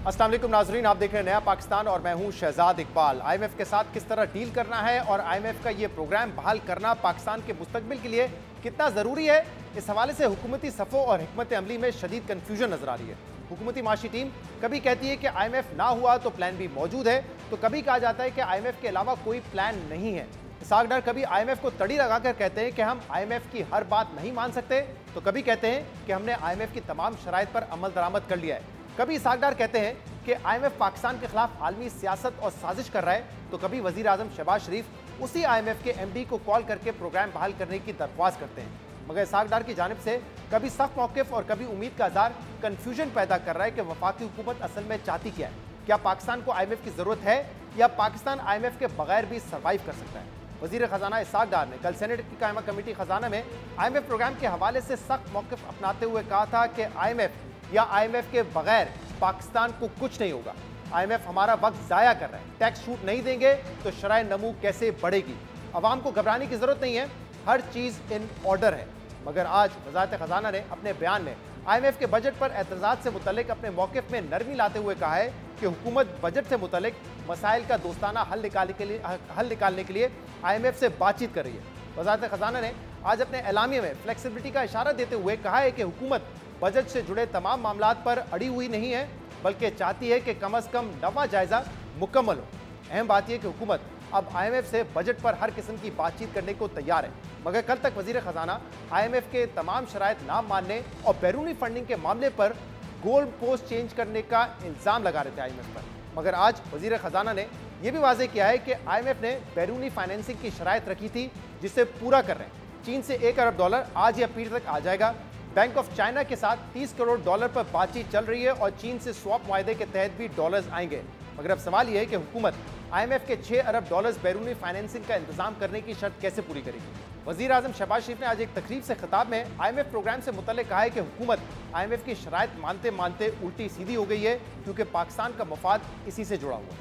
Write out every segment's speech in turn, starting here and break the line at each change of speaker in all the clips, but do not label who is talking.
अस्सलाम वालेकुम नाजरीन, आप देख रहे हैं नया पाकिस्तान और मैं हूं शहजाद इकबाल। आईएमएफ के साथ किस तरह डील करना है और आईएमएफ का ये प्रोग्राम बहाल करना पाकिस्तान के मुस्तकबिल के लिए कितना ज़रूरी है, इस हवाले से हुकूमती सफ़ों और हिकमत अमली में शदीद कन्फ्यूजन नजर आ रही है। हुकूमती माशी टीम कभी कहती है कि आईएमएफ ना हुआ तो प्लान बी मौजूद है, तो कभी कहा जाता है कि आईएमएफ के अलावा कोई प्लान नहीं है। इसहाक डार कभी आईएमएफ को तड़ी लगाकर कहते हैं कि हम आईएमएफ की हर बात नहीं मान सकते, तो कभी कहते हैं कि हमने आईएमएफ की तमाम शराइत पर अमल दरामद कर लिया है। कभी इसहाक डार कहते हैं कि आईएमएफ पाकिस्तान के खिलाफ आलमी सियासत और साजिश कर रहा है, तो कभी वजीर आजम शहबाज शरीफ उसी आईएमएफ के एमडी को कॉल करके प्रोग्राम बहाल करने की दरख्वास्त करते हैं। मगर इसहाक डार की जानिब से कभी सख्त मौक़िफ़ और कभी उम्मीद का इज़हार कन्फ्यूजन पैदा कर रहा है कि वफाकी हुकूमत असल में चाहती क्या है। क्या पाकिस्तान को आईएमएफ की ज़रूरत है या पाकिस्तान आईएमएफ के बगैर भी सर्वाइव कर सकता है। वज़ीर ख़जाना इसहाक डार ने कल सेनेट की कायमा कमेटी ख़जाना में आईएमएफ प्रोग्राम के हवाले से सख्त मौक़िफ़ अपनाते हुए कहा था कि आईएमएफ या आईएमएफ के बगैर पाकिस्तान को कुछ नहीं होगा। आईएमएफ हमारा वक्त ज़ाया कर रहा है, टैक्स छूट नहीं देंगे तो शराय नमू कैसे बढ़ेगी। अवाम को घबराने की ज़रूरत नहीं है, हर चीज़ इन ऑर्डर है। मगर आज वज़ारत ख़जाना ने अपने बयान में आईएमएफ के बजट पर एतराज़ात से मुतल्लिक अपने मौक़िफ़ में नरमी लाते हुए कहा है कि हुकूमत बजट से मुतल्लिक मसाइल का दोस्ताना हल निकालने के लिए आईएमएफ से बातचीत कर रही है। वज़ारत ख़जाना ने आज अपने एलामिया में फ्लेक्सिबिलिटी का इशारा देते हुए कहा है कि हुकूमत बजट से जुड़े तमाम मामलात पर अड़ी हुई नहीं है, बल्कि चाहती है कि कम अज़ कम नवा जायज़ा मुकम्मल हो। अहम बात यह कि हुकूमत अब आईएमएफ से बजट पर हर किस्म की बातचीत करने को तैयार है। मगर कल तक वज़ीर ख़जाना आईएमएफ के तमाम शराइत ना मानने और बैरूनी फंडिंग के मामले पर गोल पोस्ट चेंज करने का इल्ज़ाम लगा रहे थे आईएमएफ पर। मगर आज वज़ीर ख़जाना ने यह भी वाज़ेह किया है कि आईएमएफ ने बैरूनी फाइनेंसिंग की शराइत रखी थी, जिसे पूरा कर रहे हैं। चीन से $1 अरब आज या पीर तक आ जाएगा। बैंक ऑफ चाइना के साथ $30 करोड़ पर बातचीत चल रही है और चीन से स्वैप मुआहदे के तहत भी डॉलर्स आएंगे। मगर अब सवाल यह है कि हुकूमत आईएमएफ के $6 अरब बैरूनी फाइनेंसिंग का इंतजाम करने की शर्त कैसे पूरी करेगी। वज़ीर आज़म शहबाज शरीफ ने आज एक तकरीब से खिताब में आईएमएफ प्रोग्राम से मुतल्लिक कहा है कि हुकूमत आईएमएफ की शराइत मानते मानते उल्टी सीधी हो गई है, क्योंकि पाकिस्तान का मफाद इसी से जुड़ा हुआ है।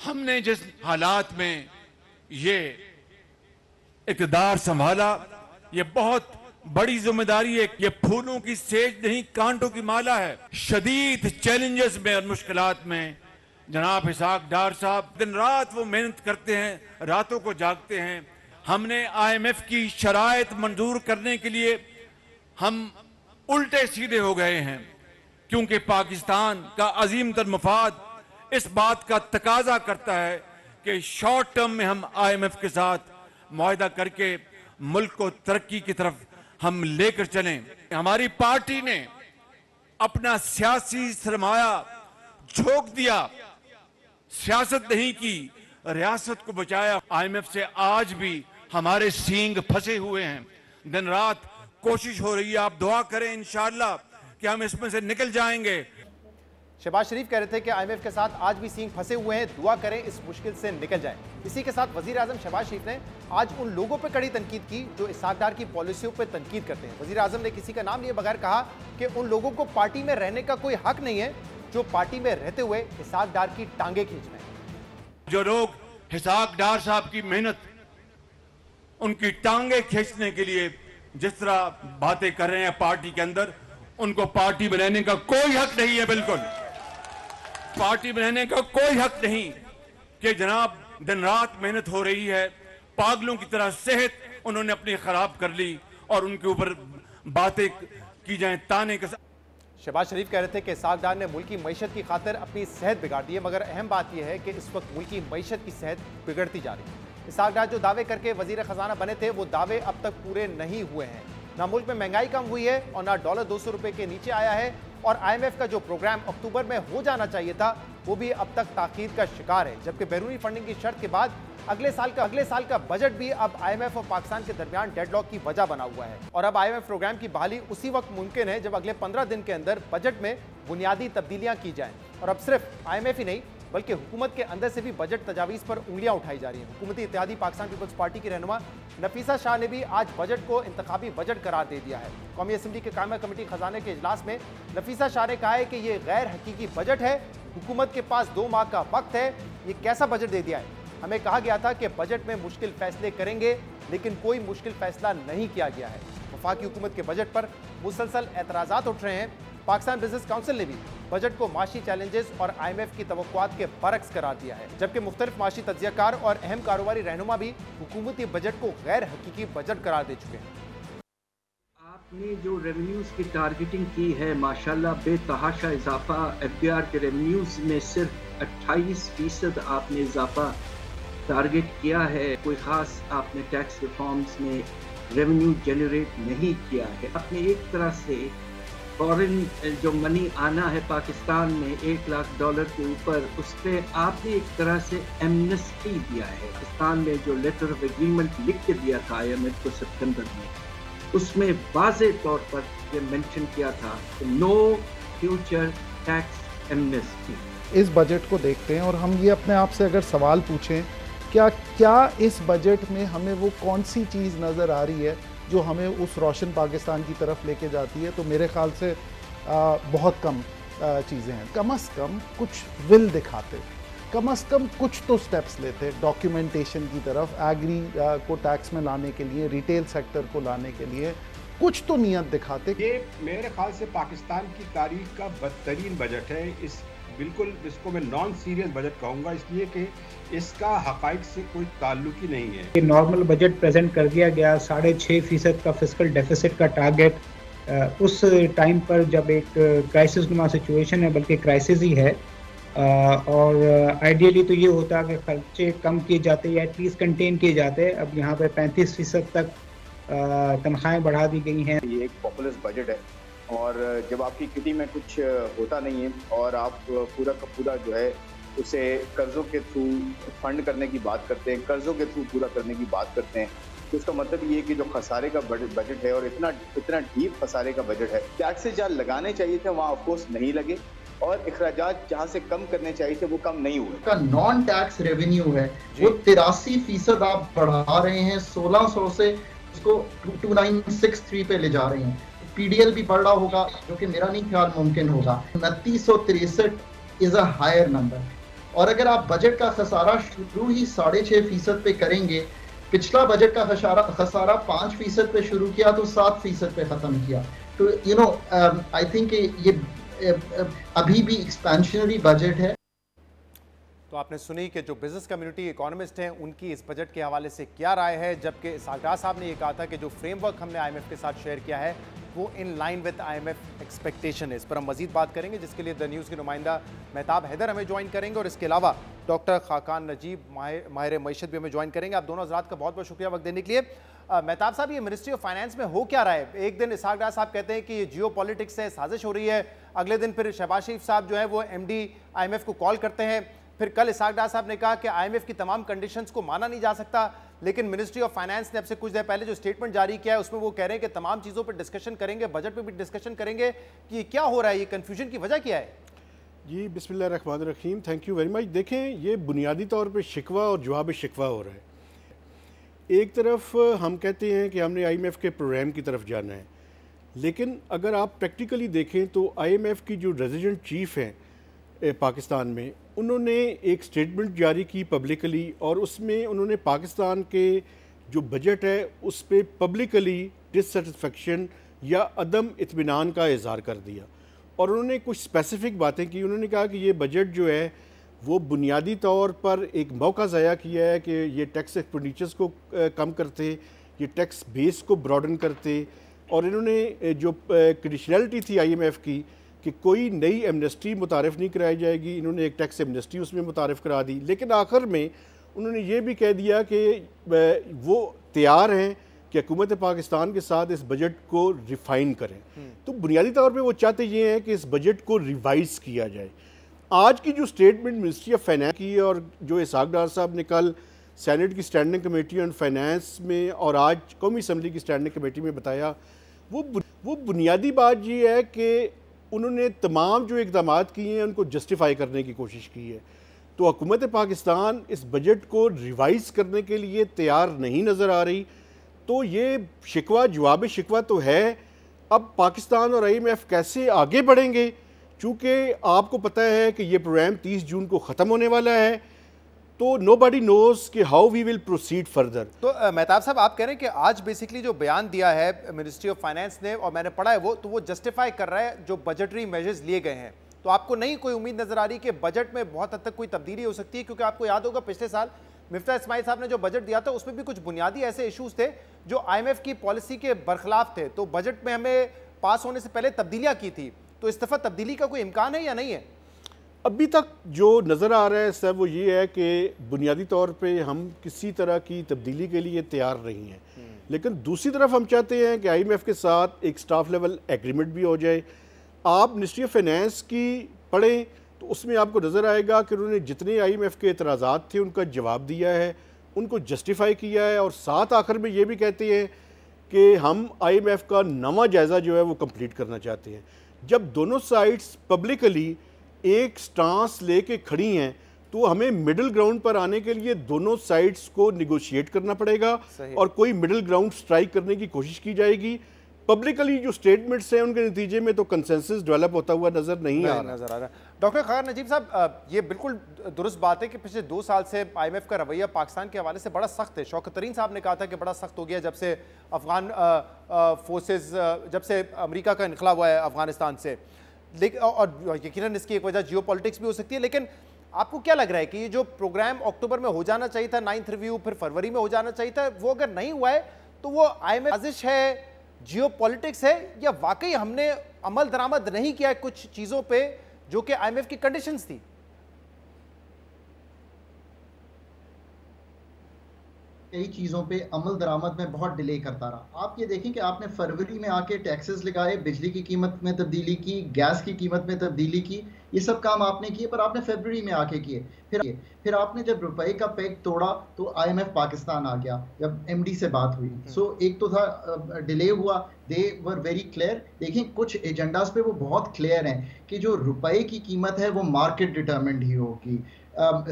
हमने जिस हालात में ये इक़्तिदार संभाला, ये बहुत बड़ी जिम्मेदारी है। ये फूलों की सेज नहीं, कांटों की माला है। शदीद चैलेंजेस में और मुश्किलात में जनाब इसहाक डार साहब दिन रात वो मेहनत करते हैं, रातों को जागते हैं। हमने आईएमएफ की शराइत मंजूर करने के लिए हम उल्टे सीधे हो गए हैं, क्योंकि पाकिस्तान का अजीम तर मफाद इस बात का तकाजा करता है कि शॉर्ट टर्म में हम आईएमएफ के साथ मुआहदा करके मुल्क को तरक्की की तरफ हम लेकर चलें। हमारी पार्टी ने अपना सियासी सरमाया झोंक दिया, सियासत नहीं की, रियासत को बचाया। आईएमएफ से आज भी हमारे सींग फंसे हुए हैं, दिन रात कोशिश हो रही है। आप दुआ करें इंशाअल्लाह कि हम इसमें से निकल जाएंगे।
शहबाज शरीफ कह रहे थे कि आईएमएफ के साथ आज भी सींग फंसे हुए हैं, दुआ करें इस मुश्किल से निकल जाए। इसी के साथ वज़ीर आज़म शहबाज शरीफ ने आज उन लोगों पर कड़ी तनकीद की जो इसहाक डार की पॉलिसियों पर तनकीद करते हैं। वज़ीर आज़म ने किसी का नाम लिए बगैर कहा कि उन लोगों को पार्टी में रहने का कोई हक नहीं है जो पार्टी में रहते हुए इसहाक डार की टांगे खींच रहे हैं।
जो लोग इसहाक डार साहब की मेहनत, उनकी टांगे खींचने के लिए जिस तरह बातें कर रहे हैं पार्टी के अंदर, उनको पार्टी में रहने का कोई हक नहीं है। बिल्कुल पार्टी में रहने का कोई हक नहीं कि जनाब दिन रात मेहनत हो रही है, पागलों की तरह सेहत उन्होंने अपनी खराब कर ली और उनके ऊपर बातें की जाए ताने के साथ।
शहबाज शरीफ कह रहे थे कि इसहाक डार ने मुल्की मईशत की खातिर अपनी सेहत बिगाड़ दी है, मगर अहम बात यह है कि इस वक्त मुल्की मईशत की सेहत बिगड़ती जा रही है। इसहाक डार जो दावे करके वजीर खजाना बने थे, वो दावे अब तक पूरे नहीं हुए हैं। ना मुल्क में महंगाई कम हुई है और ना डॉलर 200 रुपए के नीचे आया है, और आईएमएफ का जो प्रोग्राम अक्टूबर में हो जाना चाहिए था वो भी अब तक ताखीर का शिकार है। जबकि बैरूनी फंडिंग की शर्त के बाद अगले साल का बजट भी अब आईएमएफ और पाकिस्तान के दरमियान डेडलॉक की वजह बना हुआ है। और अब आईएमएफ प्रोग्राम की बहाली उसी वक्त मुमकिन है जब अगले 15 दिन के अंदर बजट में बुनियादी तब्दीलियां की जाएं। और अब सिर्फ आईएमएफ ही नहीं बल्कि हुकूमत के अंदर से भी बजट तजावीज़ पर उंगलियां उठाई जा रही हैं। हुकूमती इत्तेहादी पाकिस्तान पीपल्स पार्टी की रहनुमा नफीसा शाह ने भी आज बजट को इंतखाबी बजट करार दे दिया है। कौमी असम्बली के कायमा कमेटी खजाने के इजलास में नफीसा शाह ने कहा है कि ये गैर हकीकी बजट है, हुकूमत के पास 2 माह का वक्त है, ये कैसा बजट दे दिया है। हमें कहा गया था कि बजट में मुश्किल फैसले करेंगे, लेकिन कोई मुश्किल फैसला नहीं किया गया है। वफाकी हुकूमत के बजट पर मुसलसल एतराज़ात उठ रहे हैं। पाकिस्तान बिजनेस काउंसिल ने भी बजट को माशी चैलेंजेस और IMF की तवक्कुआत के बरक्स करार दिया है, जबकि मुख्तलिफ माशी तज्जियाकार और अहम कारोबारी रहनुमा भी हुकूमती बजट को गैर हकीकी बजट करार दे चुके हैं।
आपने जो रेवेन्यूज़ की टारगेटिंग की है माशाल्लाह बेतहाशा इजाफा, FBR के रेवेन्यूज़ में सिर्फ 28% आपने इजाफा टारगेट किया है। कोई ख़ास आपने टैक्स रिफॉर्म्स में रेवेन्यू जनरेट नहीं किया है। आपने एक तरह से फॉरेन जो मनी आना है पाकिस्तान में $1 लाख के ऊपर, उस पर आपने एक तरह से एमनेस्टी दिया है। पाकिस्तान में जो लेटर ऑफ एग्रीमेंट लिख के दिया था IMF को सितंबर में, उसमें वाज़े तौर पर ये मेंशन किया था नो फ्यूचर टैक्स एमनेस्टी।
इस बजट को देखते हैं और हम ये अपने आप से अगर सवाल पूछें, क्या इस बजट में हमें वो कौन सी चीज़ नज़र आ रही है जो हमें उस रोशन पाकिस्तान की तरफ लेके जाती है, तो मेरे ख्याल से बहुत कम चीज़ें हैं। कम से कम कुछ विल दिखाते, कम से कम कुछ तो स्टेप्स लेते डॉक्यूमेंटेशन की तरफ, एग्री को टैक्स में लाने के लिए, रिटेल सेक्टर को लाने के लिए कुछ तो नियत दिखाते।
ये मेरे ख्याल से पाकिस्तान की तारीख का बदतरीन बजट है। बिल्कुल इसको मैं नॉन सीरियस बजट कहूँगा, इसलिए कि इसका हक़ाइक़ से कोई ताल्लुक ही नहीं है।
ये नॉर्मल बजट प्रेजेंट कर दिया गया, 6.5% का फिस्कल डेफिसिट का टारगेट उस टाइम पर जब एक क्राइसिस नुमा सिचुएशन है, बल्कि क्राइसिस ही है। और आइडियली तो ये होता कि खर्चे कम किए जाते या एटलीस्ट कंटेन किए जाते। अब यहाँ पे 35% तक तनख्वाहें बढ़ा दी गई हैं।
ये एक पॉपुलिस्ट बजट है और जब आपकी किटी में कुछ होता नहीं है और आप पूरा का पूरा जो है उसे कर्जों के थ्रू फंड करने की बात करते हैं, कर्जों के थ्रू पूरा करने की बात करते हैं, तो इसका मतलब ये है कि जो खसारे का बजट है और इतना डीप खसारे का बजट है, टैक्सेस जहाँ लगाने चाहिए थे वहाँ ऑफकोर्स नहीं लगे और अखराजात जहाँ से कम करने चाहिए थे वो कम नहीं हुए।
का नॉन टैक्स रेवेन्यू है वो 83% आप बढ़ा रहे हैं, 1600 से उसको 2963 पे ले जा रहे हैं। PDL भी बढ़ रहा होगा, जो कि मेरा नहीं ख्याल मुमकिन होगा। 2963 इज अ हायर नंबर। और अगर आप बजट का खसारा शुरू ही 6.5% पे करेंगे, पिछला बजट का खसारा 5% पे शुरू किया तो 7% पे खत्म किया, तो आई थिंक ये अभी भी एक्सपेंशनरी बजट है।
तो आपने सुनी कि जो बिजनेस कम्युनिटी इकोनॉमिस्ट हैं उनकी इस बजट के हवाले से क्या राय है, जबकि इसहाक साहब ने ये कहा था कि जो फ्रेमवर्क हमने IMF के साथ शेयर किया है वो in line with IMF expectation है। इस पर हम मजीद बात करेंगे, जिसके लिए द न्यूज़ के नुमाइंदा मेहताब हैदर हमें ज्वाइन करेंगे और इसके अलावा डॉक्टर खाकान नजीब माहिर मईशत भी हमें ज्वाइन करेंगे। आप दोनों हज़रात का बहुत बहुत शुक्रिया वक्त देने के लिए। मेहताब साहब, ये मिनिस्ट्री ऑफ फाइनेंस में हो क्या रहा है? एक दिन इसहाक डार साहब कहते हैं कि ये जियो पॉलिटिक्स से साजिश हो रही है, अगले दिन फिर शहबाज शरीफ साहब जो है वो MD IMF को कॉल करते हैं, फिर कल इसहाक डार साहब ने कहा कि IMF की तमाम कंडीशंस को माना नहीं जा सकता, लेकिन मिनिस्ट्री ऑफ फाइनेंस ने अब से कुछ देर पहले जो स्टेटमेंट जारी किया है उसमें वो कह रहे हैं कि तमाम चीज़ों पर डिस्कशन करेंगे, बजट पे भी डिस्कशन करेंगे। कि ये क्या हो रहा है, ये कन्फ्यूजन की वजह क्या है?
जी बिस्मिल्लाहिर्रहमानिर्रहीम, थैंक यू वेरी मच। देखें, ये बुनियादी तौर पर शिकवा और जवाब शिकवा हो रहा है। एक तरफ हम कहते हैं कि हमने IMF के प्रोग्राम की तरफ जाना है, लेकिन अगर आप प्रैक्टिकली देखें तो IMF की जो रेजिडेंट चीफ़ हैं पाकिस्तान में, उन्होंने एक स्टेटमेंट जारी की पब्लिकली और उसमें उन्होंने पाकिस्तान के जो बजट है उस पर पब्लिकली डिससेटिस्फेक्शन या अदम इत्मीनान का इजहार कर दिया और उन्होंने कुछ स्पेसिफिक बातें की। उन्होंने कहा कि ये बजट जो है वो बुनियादी तौर पर एक मौका ज़ाया किया है कि ये टैक्स एक्सपेंडिचर्स को कम करते, ये टैक्स बेस को ब्रॉडन करते, और इन्होंने जो कंडीशनैलिटी थी IMF की कि कोई नई एमनेस्टी मुतारिफ़ नहीं कराई जाएगी, इन्होंने एक टैक्स एमनेस्टी उसमें मुतारिफ़ करा दी। लेकिन आखिर में उन्होंने ये भी कह दिया कि वो तैयार हैं कि हुकूमत पाकिस्तान के साथ इस बजट को रिफ़ाइन करें। तो बुनियादी तौर पे वो चाहते ये हैं कि इस बजट को रिवाइज़ किया जाए। आज की जो स्टेटमेंट मिनिस्ट्री ऑफ फाइनेंस की और जो इसहाक डार साहब ने कल सेनेट की स्टैंडिंग कमेटी ऑन फाइनेंस में और आज कौमी असम्बली की स्टैंडिंग कमेटी में बताया, वो बुनियादी बात ये है कि उन्होंने तमाम जो इक़दाम किए हैं उनको जस्टिफाई करने की कोशिश की है। तो हुकूमत पाकिस्तान इस बजट को रिवाइज़ करने के लिए तैयार नहीं नज़र आ रही। तो ये शिकवा जवाब शिकवा तो है। अब पाकिस्तान और IMF कैसे आगे बढ़ेंगे, चूँकि आपको पता है कि ये प्रोग्राम 30 जून को ख़त्म होने वाला है तो nobody knows कि how we will proceed further।
तो मेहताब साहब, आप कह रहे हैं कि आज बेसिकली जो बयान दिया है मिनिस्ट्री ऑफ फाइनेंस ने, और मैंने पढ़ा है वो जस्टिफाई कर रहा है जो बजटरी मेजर्स लिए गए हैं। तो आपको नहीं कोई उम्मीद नजर आ रही कि बजट में बहुत हद तक कोई तब्दीली हो सकती है? क्योंकि आपको याद होगा पिछले साल मिफ्ता इस्माइल साहब ने जो बजट दिया था उसमें भी कुछ बुनियादी ऐसे इश्यूज थे जो IMF की पॉलिसी के बरखिलाफ थे, तो बजट में हमें पास होने से पहले तब्दीलियां की थी। तो इस दफा तब्दीली का कोई इम्कान है या नहीं है?
अभी तक जो नज़र आ रहा है सर वो ये है कि बुनियादी तौर पे हम किसी तरह की तब्दीली के लिए तैयार नहीं हैं, लेकिन दूसरी तरफ हम चाहते हैं कि IMF के साथ एक स्टाफ लेवल एग्रीमेंट भी हो जाए। आप मिनिस्ट्री ऑफ फाइनेंस की पढ़ें तो उसमें आपको नज़र आएगा कि उन्होंने जितने IMF के एतराज़ात थे उनका जवाब दिया है, उनको जस्टिफाई किया है, और साथ आखिर में ये भी कहते हैं कि हम IMF का नवा जायज़ा जो है वो कंप्लीट करना चाहते हैं। जब दोनों साइड्स पब्लिकली एक स्टांस लेके खड़ी हैं तो हमें मिडिल ग्राउंड पर आने के लिए दोनों साइड्स को निगोशिएट करना पड़ेगा और कोई मिडिल ग्राउंड स्ट्राइक करने की कोशिश की जाएगी। पब्लिकली जो स्टेटमेंट्स हैं उनके नतीजे में तो कंसेंसस डेवलप होता हुआ नजर नहीं आ रहा।
डॉक्टर ख़ार नजीब साहब, ये बिल्कुल दुरुस्त बात है कि पिछले 2 साल से IMF का रवैया पाकिस्तान के हवाले से बड़ा सख्त है। शौकत तरीन साहब ने कहा था कि बड़ा सख्त हो गया जब से अफगान फोर्सेस, जब से अमेरिका का इनखला हुआ है अफगानिस्तान से। लेकिन और यकीनन इसकी एक वजह जियोपॉलिटिक्स भी हो सकती है, लेकिन आपको क्या लग रहा है कि ये जो प्रोग्राम अक्टूबर में हो जाना चाहिए था, 9th रिव्यू फिर फरवरी में हो जाना चाहिए था, वो अगर नहीं हुआ है तो वो IMF साजिश है, जियोपॉलिटिक्स है, या वाकई हमने अमल दरामद नहीं किया कुछ चीज़ों पे जो कि IMF की कंडीशंस थी?
कई चीज़ों पे अमल दरामद में बहुत डिले करता रहा। आप ये देखें कि आपने फरवरी में आके टैक्सेस लगाए, बिजली की कीमत में तब्दीली की, गैस की कीमत में तब्दीली की, ये सब काम आपने किए, पर आपने फरवरी में आके किए। फिर आपने जब रुपए का पेग तोड़ा तो IMF पाकिस्तान आ गया जब MD से बात हुई। एक तो था डिले हुआ, दे वर वेरी क्लियर। देखें कुछ एजेंडास पे वो बहुत क्लियर हैं कि जो रुपए की कीमत है वो मार्केट डिटर्मिन्ड ही होगी,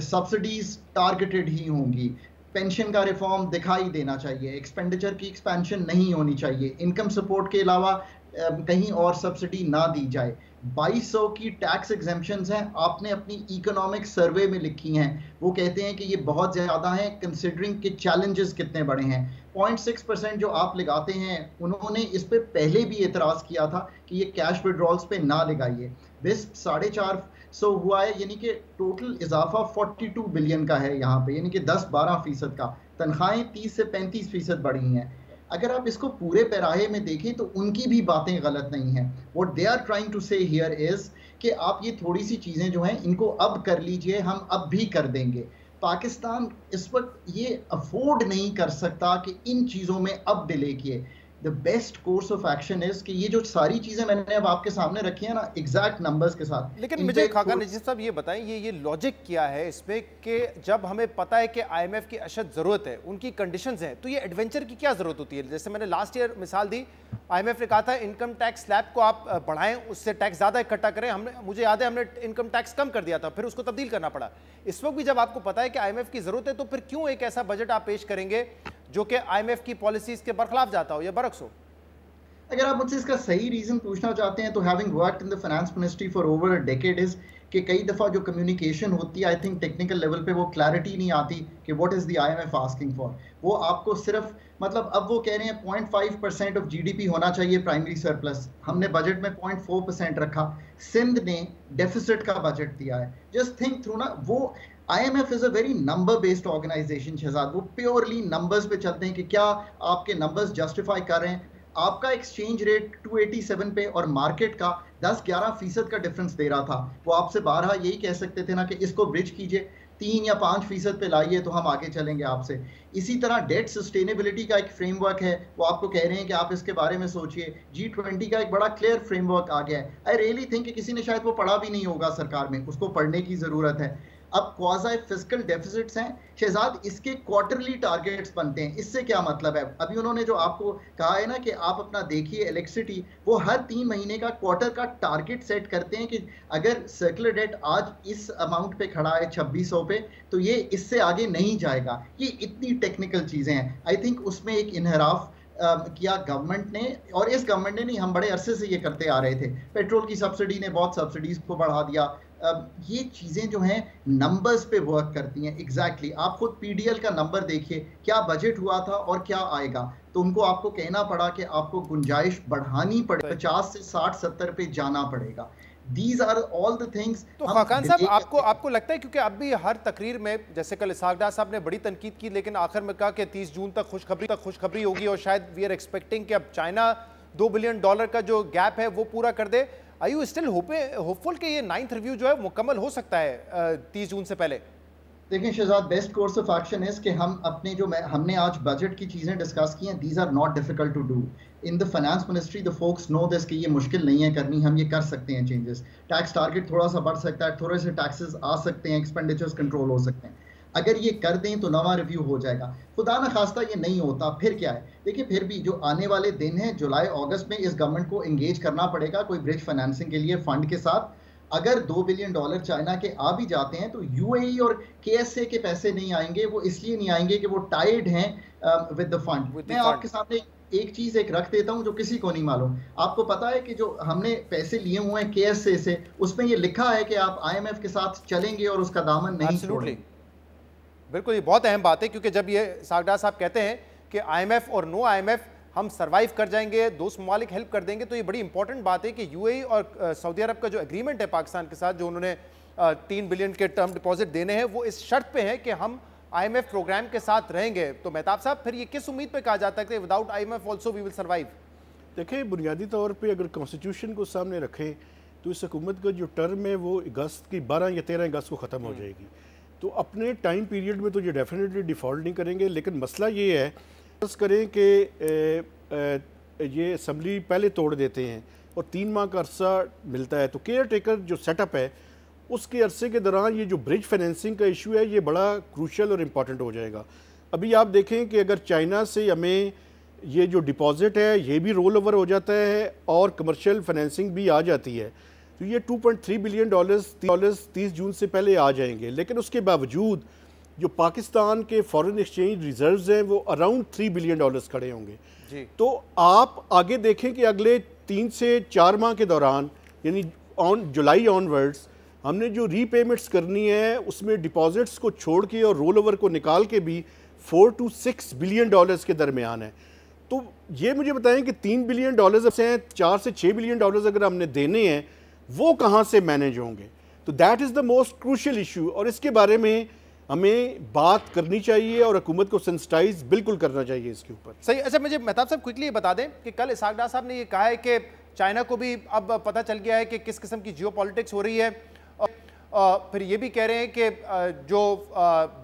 सब्सिडीज टारगेटेड ही होंगी, पेंशन का रिफॉर्म दिखाई देना चाहिए, एक्सपेंडिचर की एक्सपेंशन नहीं होनी चाहिए, इनकम सपोर्ट के अलावा कहीं और सब्सिडी ना दी जाए। 2200 की टैक्स एग्जेम्पशंस हैं, आपने अपनी इकोनॉमिक सर्वे में लिखी हैं, वो कहते हैं कि ये बहुत ज़्यादा है कंसिडरिंग के चैलेंजेस कितने बड़े हैं। 0.6% जो आप लगाते हैं, उन्होंने इस पे पहले भी एतराज़ किया था कि ये कैश विड्रॉल्स पे ना लगाइए। बिस 450 हुआ है, यानी कि टोटल इजाफा 42 बिलियन का है यहाँ पे, यानी कि 10-12% का। तनख्वाहें 30 से 35% बढ़ी हैं। अगर आप इसको पूरे पैराहे में देखें तो उनकी भी बातें गलत नहीं हैं। What they are trying to say here is कि आप ये थोड़ी सी चीज़ें जो हैं इनको अब कर लीजिए, हम अब भी कर देंगे। पाकिस्तान इस वक्त ये अफोर्ड नहीं कर सकता कि इन चीज़ों में अब डिले किए। The best course of action is कि ये जो सारी चीजें मैंने अब आपके सामने रखी है ना एग्जैक्ट नंबर्स के साथ।
लेकिन मुझे खाकान नजीब साहब ये बताएं, ये लॉजिक क्या है इसमें कि जब हमें पता है कि IMF की अशद ज़रूरत है, उनकी कंडीशंस हैं, तो ये एडवेंचर की क्या ज़रूरत होती है? जैसे मैंने लास्ट ईयर मिसाल दी, IMF ने कहा था इनकम टैक्स स्लैब को आप बढ़ाएं, उससे टैक्स ज़्यादा इकट्ठा करें। मुझे याद है हमने इनकम टैक्स कम कर दिया था, फिर उसको तब्दील करना पड़ा। इस वक्त भी जब आपको पता है कि IMF की ज़रूरत है, तो फिर क्यों एक ऐसा बजट आप पेश करेंगे जो कि IMF की पॉलिसीज़ के बरखिलाफ जाता हो या बरक्स हो?
अगर आप मुझसे इसका सही रीजन पूछना चाहते हैं तो having worked in the finance ministry for over a decade is कि कई दफ़ा जो कम्युनिकेशन होती है, आई थिंक टेक्निकल लेवल पे वो क्लैरिटी नहीं आती कि what is the IMF asking for. वो आपको सिर्फ मतलब अब वो कह रहे हैं 0.5% ऑफ GDP होना चाहिए प्राइमरी सरप्लस, हमने बजट में 0.4% रखा। सिंध ने डेफिसिट का बजट दिया है। जस्ट थिंक थ्रू ना, वो IMF is a very number based organisation Shahzad, वो प्योरली नंबर्स पे चलते हैं कि क्या आपके नंबर्स जस्टिफाई कर रहे हैं। आपका एक्सचेंज रेट 287 पे और मार्केट का 10-11% का डिफरेंस दे रहा था। वो आपसे बारहा यही कह सकते थे ना कि इसको ब्रिज कीजिए, 3 या 5% पे लाइए तो हम आगे चलेंगे आपसे। इसी तरह डेट सस्टेनेबिलिटी का एक फ्रेमवर्क है, वो आपको कह रहे हैं कि आप इसके बारे में सोचिए। G20 का एक बड़ा क्लियर फ्रेमवर्क आ गया है। आई रियली थिंक कि किसी ने शायद वो पढ़ा भी नहीं होगा सरकार में, उसको पढ़ने की ज़रूरत है। अब क्वाज़ाई फिस्कल डेफिसिट्स हैं शहजाद, इसके क्वार्टरली टारगेट्स बनते हैं। इससे क्या मतलब है? अभी उन्होंने जो आपको कहा है ना कि आप अपना देखिए इलेक्ट्रिसिटी, वो हर 3 महीने का क्वार्टर का टारगेट सेट करते हैं कि अगर सर्कुलर डेट आज इस अमाउंट पे खड़ा है 2600 पे, तो ये इससे आगे नहीं जाएगा। ये इतनी टेक्निकल चीज़ें हैं। आई थिंक उसमें एक इनहराफ किया गवर्नमेंट ने, और इस गवर्नमेंट ने नहीं, हम बड़े अरसे से ये करते आ रहे थे। पेट्रोल की सब्सिडी ने बहुत सब्सिडीज को बढ़ा दिया, ये चीजें जो हैं नंबर्स पे वर्क करती हैं। एग्जैक्टली आप खुद पीडीएल का नंबर देखिए, क्या बजट हुआ था और क्या आएगा, तो उनको आपको कहना पड़ा कि आपको गुंजाइश बढ़ानी पड़े, 50 से 60-70 पे जाना पड़ेगा। These are all the things।
तो खाकान साहब आपको लगता है, क्योंकि अब भी हर तकरीर में जैसे कल इसहाक डार साहब ने बड़ी तनकीद की, लेकिन आखिर में कहा कि 30 जून तक खुशखबरी होगी और शायद वी आर एक्सपेक्टिंग कि अब चाइना $2 बिलियन का जो गैप है वो पूरा कर दे। आर यू स्टिल होपफुल कि ये 9th रिव्यू जो है मुकम्मल हो सकता है 30 जून से पहले?
देखिए Shahzad, best course of action is कि हम अपने जो हमने आज बजट की चीजें डिस्कस की हैं, these are not difficult to do. In the finance ministry the folks know this कि ये मुश्किल नहीं है करनी, हम ये कर सकते हैं चेंजेस। टैक्स टारगेट थोड़ा सा बढ़ सकता है, थोड़े से टैक्सेस आ सकते हैं, एक्सपेंडिचर्स कंट्रोल हो सकते हैं। अगर ये कर दें तो नवा रिव्यू हो जाएगा। खुदा न खास्ता ये नहीं होता फिर क्या है? देखिए फिर भी जो आने वाले दिन हैं जुलाई अगस्त में, इस गवर्नमेंट को एंगेज करना पड़ेगा कोई ब्रिज फाइनेंसिंग के लिए फंड के साथ। अगर $2 बिलियन चाइना के आ भी जाते हैं तो यूएई और केएसए के पैसे नहीं आएंगे। वो इसलिए नहीं आएंगे कि वो टाइड हैं विद द फंड। मैं आपके सामने एक चीज रख देता हूं जो किसी को नहीं मालूम। आपको पता है कि जो हमने पैसे लिए हुए हैं केएसए से, उसमें ये लिखा है कि आप आईएमएफ के साथ चलेंगे और उसका दामन नहीं छोड़ेंगे।
बिल्कुल, ये बहुत अहम बात है, क्योंकि जब ये इसहाक डार साहब कहते हैं कि आईएमएफ और नो आईएमएफ हम सरवाइव कर जाएंगे, दोस्त ममालिक हेल्प कर देंगे, तो ये बड़ी इंपॉर्टेंट बात है कि यूएई और सऊदी अरब का जो एग्रीमेंट है पाकिस्तान के साथ, जो उन्होंने 3 बिलियन के टर्म डिपॉजिट देने हैं, वो इस शर्त पे है कि हम आईएमएफ प्रोग्राम के साथ रहेंगे। तो मेहताब साहब, फिर ये किस उम्मीद पे कहा जाता है कि without IMF also we will survive?
देखिए, बुनियादी तौर पे अगर कॉन्स्टिट्यूशन को सामने रखें तो इस हुकूमत का जो टर्म है वो अगस्त की 12 या 13 अगस्त को ख़त्म हो जाएगी। तो अपने टाइम पीरियड में तो ये डेफिनेटली डिफ़ॉल्ट नहीं करेंगे, लेकिन मसला ये है करें कि ये असम्बली पहले तोड़ देते हैं और 3 माह का अरसा मिलता है, तो केयर टेकर जो सेटअप है उसके अरसे के दौरान ये जो ब्रिज फाइनेंसिंग का इशू है ये बड़ा क्रूशल और इम्पॉर्टेंट हो जाएगा। अभी आप देखें कि अगर चाइना से हमें ये जो डिपॉजिट है ये भी रोल ओवर हो जाता है और कमर्शियल फाइनेंसिंग भी आ जाती है, तो ये $2.3 बिलियन 30 जून से पहले आ जाएंगे। लेकिन उसके बावजूद जो पाकिस्तान के फॉरेन एक्सचेंज रिजर्व्स हैं वो अराउंड $3 बिलियन खड़े होंगे जी। तो आप आगे देखें कि अगले 3 से 4 माह के दौरान, यानी जुलाई ऑनवर्ड्स, हमने जो रीपेमेंट्स करनी है उसमें डिपॉजिट्स को छोड़ के और रोल ओवर को निकाल के भी $4 to $6 बिलियन के दरमियान है। तो ये मुझे बताएं कि $3 बिलियन हैं, 4 से 6 बिलियन अगर हमने देने हैं वो कहाँ से मैनेज होंगे? तो that is the most crucial issue, और इसके बारे में हमें बात करनी चाहिए और हुकूमत को सेंसिटाइज बिल्कुल करना चाहिए इसके ऊपर।
सही। अच्छा, मुझे मेहताब साहब क्विकली बता दें कि कल इसहाक डार साहब ने ये कहा है कि चाइना को भी अब पता चल गया है कि किस किस्म की जियोपॉलिटिक्स हो रही है, और फिर ये भी कह रहे हैं कि जो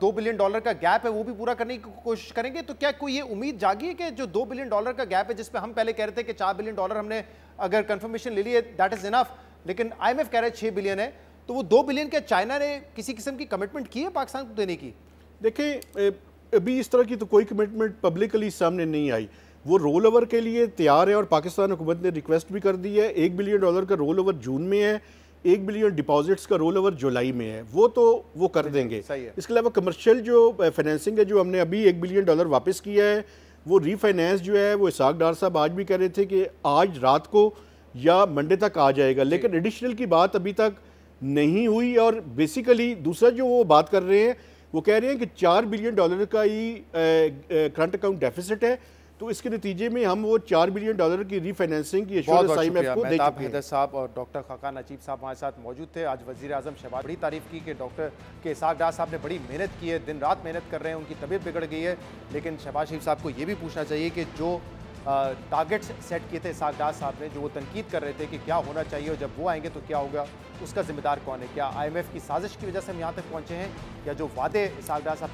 $2 बिलियन का गैप है वो भी पूरा करने की कोशिश करेंगे। तो क्या कोई ये उम्मीद जागी है कि जो $2 बिलियन का गैप है, जिस पे हम पहले कह रहे थे कि $4 बिलियन हमने अगर कंफर्मेशन ले ली है दैट इज इनफ, लेकिन आईएमएफ कह रहे हैं $6 बिलियन है, तो वो $2 बिलियन क्या चाइना ने किसी किस्म की कमिटमेंट की है पाकिस्तान को देने की?
देखें, अभी इस तरह की तो कोई कमिटमेंट पब्लिकली सामने नहीं आई। वो रोल ओवर के लिए तैयार है और पाकिस्तान हुकूमत ने रिक्वेस्ट भी कर दी है। $1 बिलियन का रोल ओवर जून में है, $1 बिलियन डिपॉजिट्स का रोल ओवर जुलाई में है, वो कर देंगे। इसके अलावा कमर्शियल जो फाइनेंसिंग है, जो हमने अभी $1 बिलियन वापस किया है, वो रीफाइनेंस जो है वो इसहाक डार साहब आज भी कह रहे थे कि आज रात को या मंडे तक आ जाएगा, लेकिन एडिशनल की बात अभी तक नहीं हुई। और बेसिकली दूसरा जो वो बात कर रहे हैं, वो कह रहे हैं कि $4 बिलियन का ही करंट अकाउंट डेफिसिट है, तो इसके नतीजे में हम वो $4 बिलियन की रीफाइनेंसिंग की एश्योरेंस आईएमएफ को दे चुके हैं।
साहब और डॉक्टर खाकान नजीब साहब हमारे साथ मौजूद थे। आज वजीर आजम शहबाज बड़ी तारीफ की कि डॉक्टर के इसहाक डार साहब ने बड़ी मेहनत की है, दिन रात मेहनत कर रहे हैं, उनकी तबीयत बिगड़ गई है, लेकिन शहबाज शरीफ साहब को ये भी पूछना चाहिए कि जो टारगेट्स सेट किए थे इसहाक डार साहब ने, जो वो तनकीद कर रहे थे कि क्या होना चाहिए और जब वो आएंगे तो क्या होगा, उसका जिम्मेदार कौन है? क्या आईएमएफ की साजिश की वजह से हम यहाँ तक पहुँचे हैं, या जो वादे इसहाक डार साहब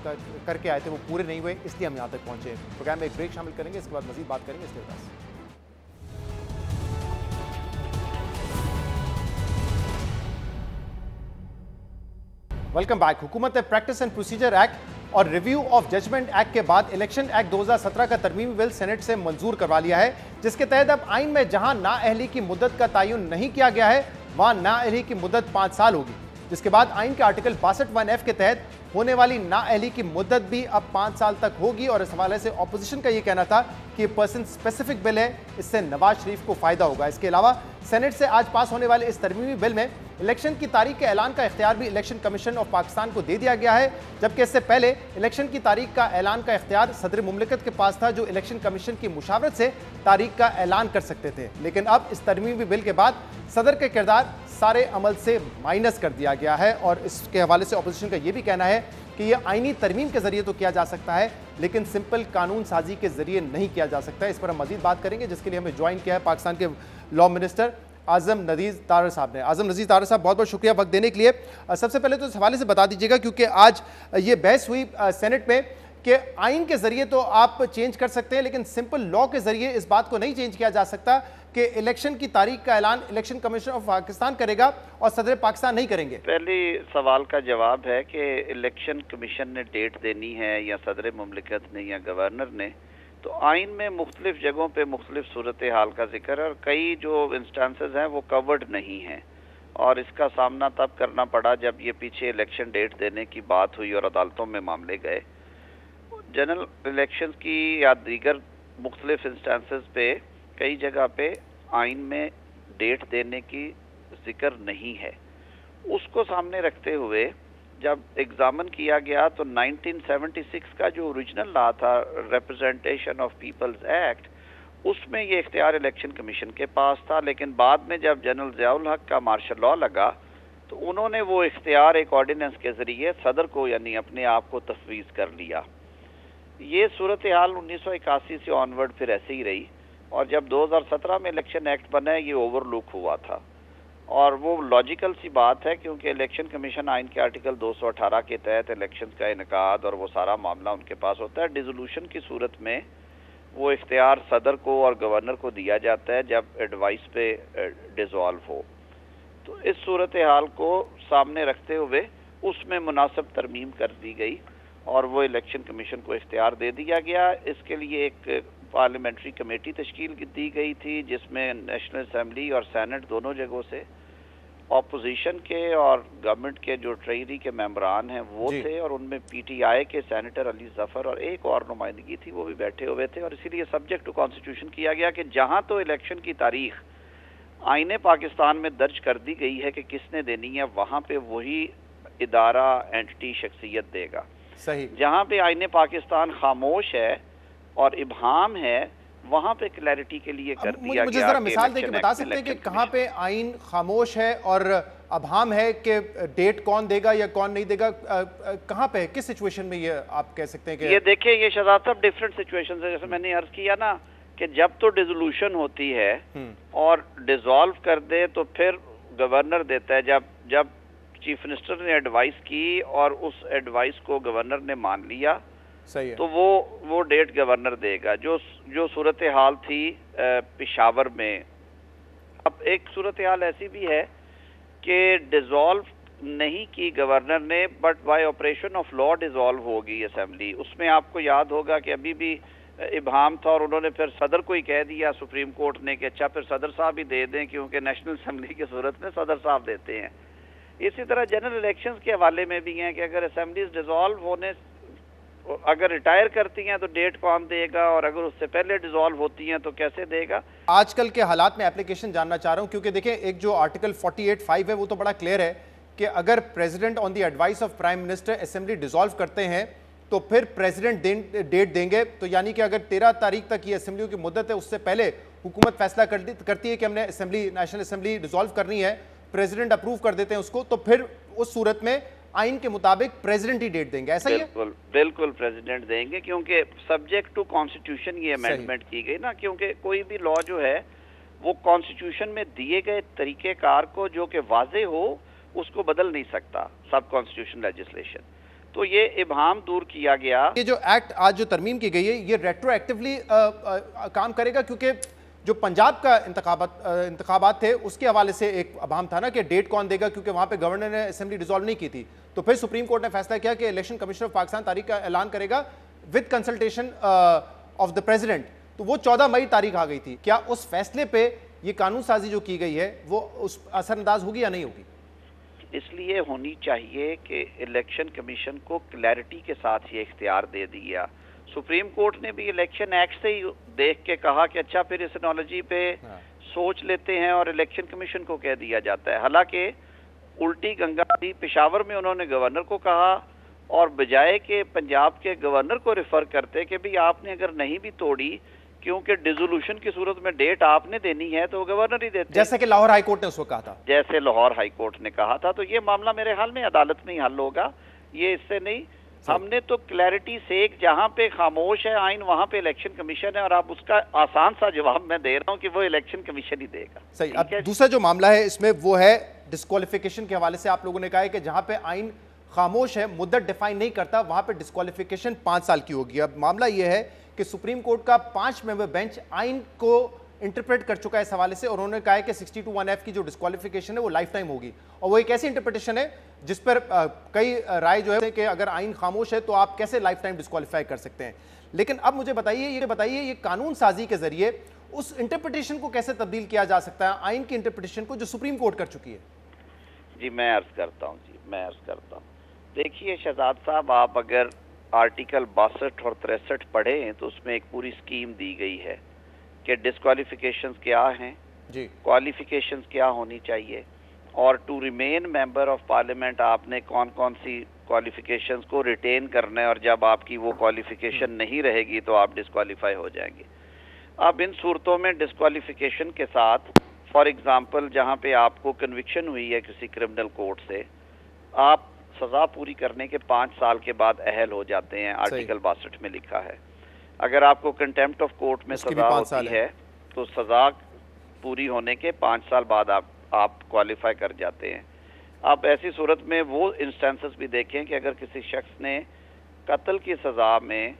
करके आए थे वो पूरे नहीं हुए इसलिए हम यहाँ तक पहुँचे? प्रोग्राम में एक ब्रेक शामिल करेंगे, इसके बाद मजीद बात करेंगे इसके पास। Welcome back. हुकूमत ने प्रैक्टिस एंड प्रोसीजर एक्ट और रिव्यू ऑफ जजमेंट एक्ट के बाद इलेक्शन एक्ट 2017 का तरमीमी बिल सेनेट से मंजूर करवा लिया है, जिसके तहत अब आइन में जहां नाअहली की मुद्दत का तयन नहीं किया गया है वहां नाअहली की मुद्दत 5 साल होगी, जिसके बाद आइन के आर्टिकल 62(1)(f) के तहत होने वाली नाअहली की मुद्दत भी अब 5 साल तक होगी। और इस हवाले से ऑपोजिशन का यह कहना था कि पर्सन स्पेसिफिक बिल है, इससे नवाज शरीफ को फायदा होगा। इसके अलावा सेनेट से आज पास होने वाले इस तरमीमी बिल में इलेक्शन की तारीख के ऐलान का इख्तियार भी इलेक्शन कमीशन ऑफ पाकिस्तान को दे दिया गया है, जबकि इससे पहले इलेक्शन की तारीख का ऐलान का इख्तियार सदर मुमलिकत के पास था, जो इलेक्शन कमीशन की मुशावरत से तारीख का ऐलान कर सकते थे। लेकिन अब इस तरमीमी बिल के बाद सदर के किरदार सारे अमल से माइनस कर दिया गया है और इसके हवाले से अपोजिशन का यह भी कहना है कि यह आईनी तरमीम के जरिए तो किया जा सकता है, लेकिन सिंपल कानून साजी के जरिए नहीं किया जा सकता है। इस पर हम मजीद बात करेंगे, जिसके लिए हमें ज्वाइन किया है पाकिस्तान के लॉ मिनिस्टर आजम नज़ीर तारर साहब ने। आजम नज़ीर तारर साहब, बहुत बहुत शुक्रिया वक्त देने के लिए। सबसे पहले तो इस हवाले से बता दीजिएगा, क्योंकि आज ये बहस हुई सेनेट में कि आइन के जरिए तो आप चेंज कर सकते हैं, लेकिन सिंपल लॉ के जरिए इस बात को नहीं चेंज किया जा सकता कि इलेक्शन की तारीख का ऐलान इलेक्शन कमीशन ऑफ पाकिस्तान करेगा और सदर पाकिस्तान नहीं करेंगे।
पहले सवाल का जवाब है कि इलेक्शन कमीशन ने डेट देनी है या सदर मुमलिकत ने या गवर्नर ने, तो आइन में मुख्तलिफ जगहों पे मुख्तलिफ सूरत हाल का जिक्र है और कई जो इंस्टांसेस हैं वो कवर्ड नहीं हैं, और इसका सामना तब करना पड़ा जब ये पीछे इलेक्शन डेट देने की बात हुई और अदालतों में मामले गए। जनरल इलेक्शंस की या दीगर मुख्तलिफ इंस्टांसेस पे कई जगह पे आइन में डेट देने की जिक्र नहीं है। उसको सामने रखते हुए जब एग्जामिन किया गया तो 1976 का जो ओरिजिनल लॉ था, रिप्रेजेंटेशन ऑफ पीपल्स एक्ट, उसमें ये इख्तियार इलेक्शन कमीशन के पास था, लेकिन बाद में जब जनरल ज़ियाउल हक का मार्शल लॉ लगा तो उन्होंने वो इख्तियार एक ऑर्डिनेंस के ज़रिए सदर को यानी अपने आप को तफवीज़ कर लिया। ये सूरत हाल 1981 से ऑनवर्ड फिर ऐसे ही रही, और जब 2017 में इलेक्शन एक्ट बना ये ओवरलुक हुआ था, और वो लॉजिकल सी बात है क्योंकि इलेक्शन कमीशन आइन के आर्टिकल 218 के तहत इलेक्शन का इनकाद और वो सारा मामला उनके पास होता है। डिसोल्यूशन की सूरत में वो इख्तियार सदर को और गवर्नर को दिया जाता है जब एडवाइस पे डिसॉल्व हो। तो इस सूरत हाल को सामने रखते हुए उसमें मुनासिब तरमीम कर दी गई और वो इलेक्शन कमीशन को इख्तियार दे दिया गया। इसके लिए एक पार्लियामेंट्री कमेटी तश्कील दी गई थी जिसमें नेशनल असेंबली और सेनेट दोनों जगहों से ऑपोजिशन के और गवर्नमेंट के जो ट्रेजरी के मेंबरान हैं वो थे, और उनमें पीटीआई के सेनेटर अली जफर और एक और नुमाइंदगी थी, वो भी बैठे हुए थे। और इसीलिए सब्जेक्ट टू कॉन्स्टिट्यूशन किया गया कि जहां तो इलेक्शन की तारीख आईने पाकिस्तान में दर्ज कर दी गई है कि किसने देनी है, वहां पे वही इदारा एंटिटी शख्सियत देगा।
सही। जहां
पे आईने पाकिस्तान खामोश है और इब्हाम है, वहां पे क्लैरिटी के लिए कर दिया गया।
मुझे जरा मिसाल देके बता सकते हैं कि कहां पे आइन खामोश है और अबहाम है कि डेट कौन देगा या कौन नहीं देगा, कहां पे है, किस सिचुएशन में ये आप कह सकते हैं कि
ये देखिए ये शहजाद साहब डिफरेंट सिचुएशन है। जैसे मैंने अर्ज किया ना कि जब तो डिसोल्यूशन होती है और डिसॉल्व कर दे तो फिर गवर्नर देता है। जब चीफ मिनिस्टर ने एडवाइस की और उस एडवाइस को गवर्नर ने मान लिया,
सही है,
तो वो डेट गवर्नर देगा। जो सूरत हाल थी पेशावर में, अब एक सूरत हाल ऐसी भी है कि डिसॉल्व नहीं की गवर्नर ने, but by operation of law dissolve होगी असेंबली। उसमें आपको याद होगा कि अभी भी इब्हाम था और उन्होंने फिर सदर को ही कह दिया सुप्रीम कोर्ट ने कि अच्छा फिर सदर साहब ही दे दें, क्योंकि नेशनल असेंबली की सूरत में सदर साहब देते हैं। इसी तरह जनरल इलेक्शंस के हवाले में भी हैं कि अगर असेंबलीज डिसॉल्व होने, अगर रिटायर करती हैं तो डेट कौन देगा, और अगर उससे पहले डिसॉल्व होती हैं तो कैसे देगा।
आजकल के हालात में एप्लीकेशन जानना चाह रहा हूं, क्योंकि देखिए एक जो आर्टिकल 48(5) है वो तो बड़ा क्लियर है कि अगर president on the advice of prime minister assembly dissolve करते हैं तो फिर प्रेसिडेंट डेट देंगे। तो यानी कि अगर 13 तारीख तक ये असेंबलियों की मुद्दत है, उससे पहले हुकूमत फैसला करती है कि हमने नेशनल असेंबली डिसॉल्व करनी है, प्रेसिडेंट अप्रूव कर देते हैं उसको, तो फिर उस सूरत में आइन के मुताबिक प्रेसिडेंट ही डेट देंगे, ऐसा ही है?
बिल्कुल प्रेसिडेंट देंगे, क्योंकि सब्जेक्ट टू कॉन्स्टिट्यूशन ये अमेंडमेंट की गई ना, क्योंकि कोई भी लॉ जो है वो कॉन्स्टिट्यूशन में दिए गए तरीकेकार को जो कि वाजे हो उसको बदल नहीं सकता सब कॉन्स्टिट्यूशन लेजिस्लेशन। तो ये इब्हाम दूर किया गया।
ये जो एक्ट आज जो तरमीम की गई है ये रेट्रोएक्टिवली काम करेगा, क्योंकि जो पंजाब का इंतखाबात थे उसके हवाले से एक अभाम था ना कि डेट कौन देगा, क्योंकि वहां पे गवर्नर ने असेंबली डिसॉल्व नहीं की थी। तो फिर सुप्रीम कोर्ट ने फैसला किया कि इलेक्शन कमीशन ऑफ पाकिस्तान तारीख का ऐलान करेगा with consultation of the president. तो वो 14 मई तारीख आ गई थी। क्या उस फैसले पे ये कानून साजी जो की गई है वो उस असरअंदाज होगी या नहीं होगी?
इसलिए होनी चाहिए कि इलेक्शन कमीशन को क्लैरिटी के साथ ये इख्तियार दे दिया। सुप्रीम कोर्ट ने भी इलेक्शन एक्ट से ही देख के कहा कि अच्छा फिर इस एनोलॉजी पे सोच लेते हैं और इलेक्शन कमीशन को कह दिया जाता है। हालांकि उल्टी गंगा थी, पेशावर में उन्होंने गवर्नर को कहा और बजाय के पंजाब के गवर्नर को रेफर करते कि भाई आपने अगर नहीं भी तोड़ी, क्योंकि डिसोल्यूशन की सूरत में डेट आपने देनी है तो गवर्नर ही देते,
जैसे कि लाहौर हाई कोर्ट ने उसको कहा था,
जैसे लाहौर हाई कोर्ट ने कहा था। तो ये मामला मेरे ख्याल में अदालत में ही हल होगा, ये इससे नहीं। हमने तो क्लैरिटी से जहां पे खामोश है आइन वहां पे इलेक्शन कमीशन है, और आप उसका आसान सा जवाब मैं दे रहा हूं कि वो इलेक्शन कमीशन ही देगा।
सही। अब दूसरा जो मामला है इसमें वो है डिस्क्वालिफिकेशन के हवाले से। आप लोगों ने कहा है कि जहां पे आइन खामोश है, मुद्दत डिफाइन नहीं करता, वहां पे डिस्क्वालिफिकेशन 5 साल की होगी। अब मामला यह है कि सुप्रीम कोर्ट का 5 मेंबर बेंच आइन को इंटरप्रेट कर चुका है इस हवाले से, और उन्होंने कहा है कि 62(1)(f) की जो डिस्क्वालिफिकेशन है वो लाइफ टाइम होगी। और वो एक ऐसी इंटरप्रिटेशन है जिस पर कई राय जो है कि अगर आइन खामोश है तो आप कैसे लाइफ टाइम डिस्क्वालीफाई कर सकते हैं। लेकिन अब मुझे बताइए ये कानून साजी के जरिए उस इंटरप्रिटेशन को कैसे तब्दील किया जा सकता है, आइन की इंटरप्रिटेशन को जो सुप्रीम कोर्ट कर चुकी है।
जी मैं अर्ज करता हूँ। देखिए शहजाद साहब, आप अगर आर्टिकल 62 और 63 पढ़ें तो उसमें एक पूरी स्कीम दी गई है कि डिस्क्वालिफिकेशंस क्या हैं जी, क्वालिफिकेशंस क्या होनी चाहिए, और to remain member of parliament आपने कौन कौन सी क्वालिफिकेशंस को रिटेन करना है, और जब आपकी वो क्वालिफिकेशन नहीं रहेगी तो आप डिस्क्वालीफाई हो जाएंगे। अब इन सूरतों में डिस्क्वालिफिकेशन के साथ, फॉर एग्जांपल जहां पे आपको कन्विक्शन हुई है किसी क्रिमिनल कोर्ट से, आप सजा पूरी करने के 5 साल के बाद अहल हो जाते हैं, आर्टिकल 62 में लिखा है। अगर आपको कंटेम्प्ट ऑफ कोर्ट में सजा होती है तो सजा पूरी होने के 5 साल बाद आप क्वालिफाई कर जाते हैं। आप ऐसी सूरत में वो इंस्टेंसेस भी देखें कि अगर किसी शख्स ने कत्ल की सजा में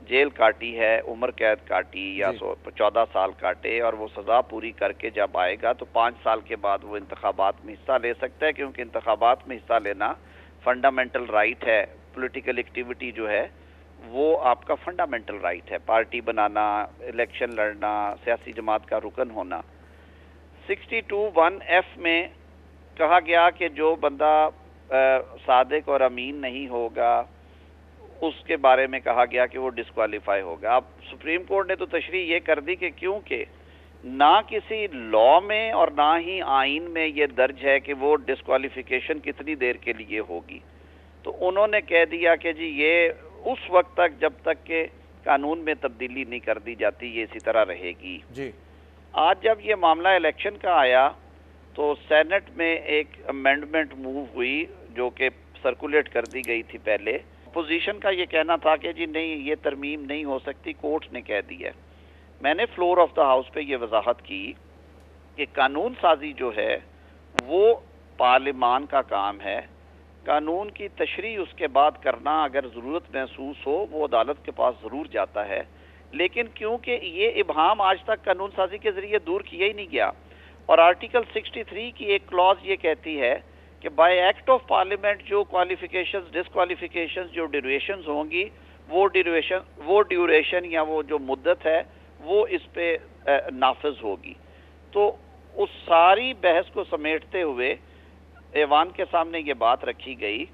जेल काटी है, उम्र कैद काटी या 14 साल काटे, और वो सजा पूरी करके जब आएगा तो 5 साल के बाद वो इंतखाबात में हिस्सा ले सकता है, क्योंकि इंतखाबात में हिस्सा लेना फंडामेंटल राइट है। पॉलिटिकल एक्टिविटी जो है वो आपका फंडामेंटल राइट है, पार्टी बनाना, इलेक्शन लड़ना, सियासी जमात का रुकन होना। 62(1)(f) में कहा गया कि जो बंदा सादिक और अमीन नहीं होगा उसके बारे में कहा गया कि वो डिस्क्वालीफाई होगा। अब सुप्रीम कोर्ट ने तो तशरीह ये कर दी कि क्योंकि ना किसी लॉ में और ना ही आइन में ये दर्ज है कि वो डिस्क्वालिफिकेशन कितनी देर के लिए होगी, तो उन्होंने कह दिया कि जी ये उस वक्त तक जब तक के कानून में तब्दीली नहीं कर दी जाती ये इसी तरह रहेगी जी। आज जब ये मामला इलेक्शन का आया तो सेनेट में एक अमेंडमेंट मूव हुई जो कि सर्कुलेट कर दी गई थी पहले। अपोजिशन का ये कहना था कि जी नहीं, ये तरमीम नहीं हो सकती, कोर्ट ने कह दिया। मैंने फ्लोर ऑफ द हाउस पे ये वजाहत की कि कानून साजी जो है वो पार्लिमान का काम है, कानून की तशरीह उसके बाद करना अगर ज़रूरत महसूस हो वो अदालत के पास ज़रूर जाता है, लेकिन क्योंकि ये इबहाम आज तक कानून साजी के ज़रिए दूर किया ही नहीं गया, और आर्टिकल 63 की एक क्लॉज ये कहती है कि बाय एक्ट ऑफ पार्लियामेंट जो क्वालिफिकेशंस डिस्क्वालिफिकेशंस जो ड्यूरेशंस होंगी वो ड्यूरेशन या वो जो मुद्दत है वो इस पे नाफिज होगी। तो उस सारी बहस को समेटते हुए ऐवान के सामने ये बात रखी गई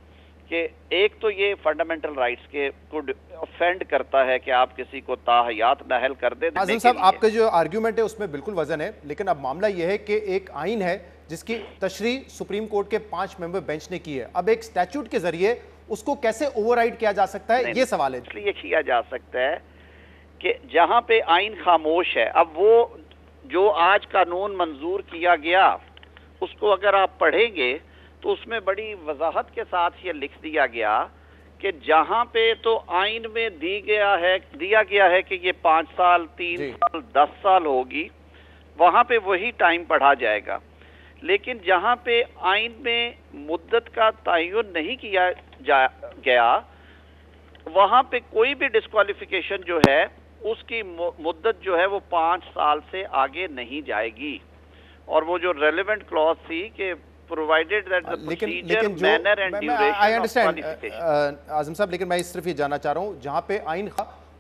कि एक तो ये फंडामेंटल राइट्स के को ऑफेंड करता है कि आप किसी को ताहयात नाअहल कर दे।
आज़म साहब, आपका जो आर्ग्यूमेंट है उसमें बिल्कुल वजन है, लेकिन अब मामला यह है कि एक आइन है जिसकी तशरीह सुप्रीम कोर्ट के 5 मेंबर बेंच ने की है, अब एक स्टैट्यूट के जरिए उसको कैसे ओवरराइड किया जा सकता है, ये सवाल है।
इसलिए किया जा सकता है कि जहां पे आइन खामोश है, अब वो जो आज कानून मंजूर किया गया उसको अगर आप पढ़ेंगे तो उसमें बड़ी वजाहत के साथ ये लिख दिया गया कि जहां पे तो आइन में दिया गया है कि ये 5 साल 3 साल 10 साल होगी, वहां पे वही टाइम पढ़ा जाएगा। लेकिन जहां पे आइन में मुद्दत का तयन नहीं किया गया वहां पे कोई भी डिस्क्वालिफिकेशन जो है उसकी मुद्दत जो है वो 5 साल से आगे नहीं जाएगी। और वो जो रेलेवेंट क्लॉज थी कि provided that the procedure manner and duration of qualification.
Azam साहब, लेकिन मैं सिर्फ ये जानना चाह रहा हूँ जहाँ पे आइन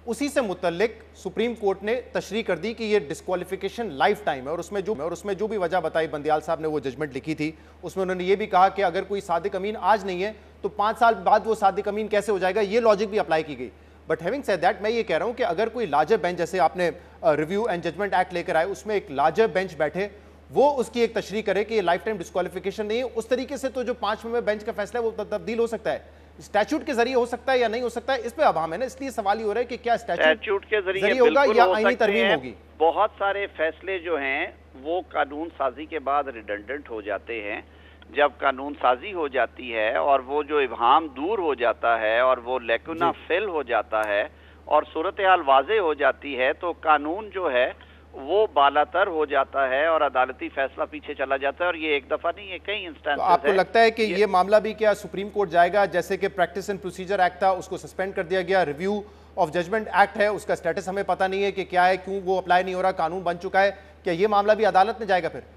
उसी से मुतल्लिक सुप्रीम कोर्ट ने तशरीह कर दी कि ये डिस्क्वालिफिकेशन लाइफ टाइम है, और उसमें जो भी वजह बताई बंदियाल साहब ने वो जजमेंट लिखी थी, उसमें उन्होंने ये भी कहा कि अगर कोई सादिक अमीन आज नहीं है तो 5 साल बाद वो सादिक अमीन कैसे हो जाएगा, ये लॉजिक भी अप्लाई की गई। बट हैविंग सेड दैट मैं ये कह रहा हूं कि अगर कोई लार्जर बेंच, जैसे आपने रिव्यू एंड जजमेंट एक्ट लेकर आए, उसमें एक लार्जर बेंच बैठे, वो उसकी एक तशरीह करे कि ये लाइफ टाइम डिस्क्वालिफिकेशन नहीं है, उस तरीके से तो जो 5 मेंबर बेंच का फैसला है वो तब्दील हो सकता है, स्टैट्यूट के जरिए हो सकता है या नहीं हो सकता है, इस पे अब हम है ना, इसलिए सवाल ये हो रहा है कि क्या स्टैट्यूट
के जरिए
होगा या आईनी तरमीम होगी।
बहुत सारे फैसले जो हैं वो कानून साजी के बाद रिडंडेंट हो जाते हैं। जब कानून साजी हो जाती है और वो जो इबहाम दूर हो जाता है और वो लेकुना फिल हो जाता है और सूरत हाल वाजे हो जाती है, तो कानून जो है वो बालातर हो जाता है और अदालती फैसला पीछे चला जाता है। और ये एक दफा नहीं, ये कई इंस्टेंसेस
तो आपको लगता है कि ये मामला भी क्या सुप्रीम कोर्ट जाएगा? जैसे कि प्रैक्टिस एंड प्रोसीजर एक्ट था, उसको सस्पेंड कर दिया गया, रिव्यू ऑफ जजमेंट एक्ट है, उसका स्टेटस हमें पता नहीं है कि क्या है, क्यों वो अप्लाई नहीं हो रहा, कानून बन चुका है, क्या ये मामला भी अदालत में जाएगा? फिर